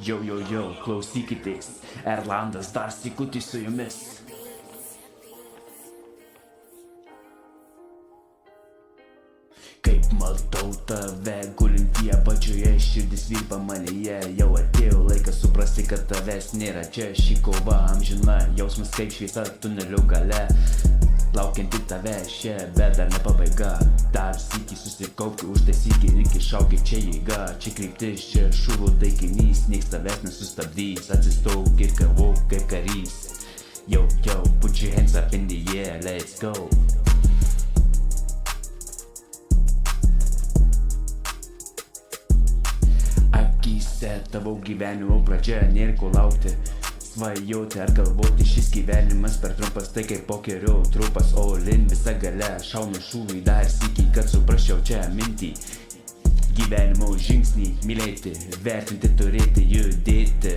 Jau, klausykitės, Erlandas dar sykutį su jumis. Kaip matau tave gulintį apačioje, širdis virpa manyje. Jau atėjo laikas suprasti, kad tavęs nėra čia. Ši kova amžina, jausmas kaip šviesa tunelio gale. Laukianti tavęs čia, bet dar ne pabaiga. Dar sykį susikaupti, užtaisykį ir iššaukį čia jėga. Čia kryptis, čia šūvio taikinys, nieks tavęs nesustabdys. Atsistok ir kavok kaip karys. Yo, put your hands up in the air, let's go. Akyse tavo gyvenimo pradžia, nėra ko laukti, svajoti ar galvoti. Šis gyvenimas per trumpas, tai kaip pokerio trupas. All in visa gale, šaunu šūvį dar sykį, kad suprasčiau čia mintį. Gyvenimo žingsnį mylėti, vertinti, turėti, judėti.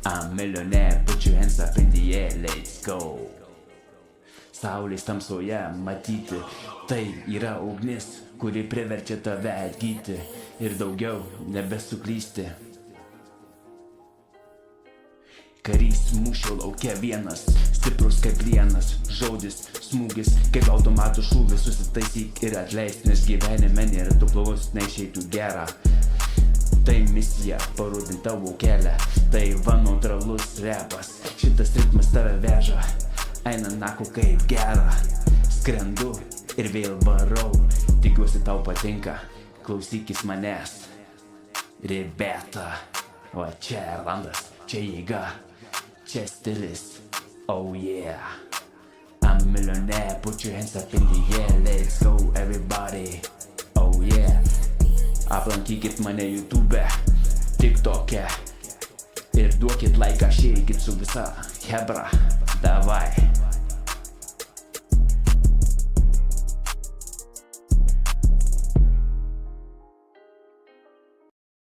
I'm millionaire, put your hands up in the air, let's go. Saulės tamsoje matyti, tai yra ugnis, kuri priverčia tave atgyti ir daugiau nebesuklysti. Karys mūšio laukia vienas, stiprus kaip plienas, žodis, smūgis, kaip automatų šūvis. Susitaisyk ir atleisk, nes gyvenime nėra tų plovos, neišeitų gera. Tai misija, parodint tavo kelią, tai va neutralus repas. Šitas ritmas tave veža, eina nako kaip gera. Skrendu ir vėl varau, tikiuosi tau patinka, klausykis manęs. Rebeta, o čia Erlandas, čia jėga, čia stilis, oh yeah. I'm a millionaire, put your hands up in the air, let's go everybody, oh yeah. Aplankykit mane YouTube, TikTok'e ir duokit laiką, šėrykit su visa hebra, davai.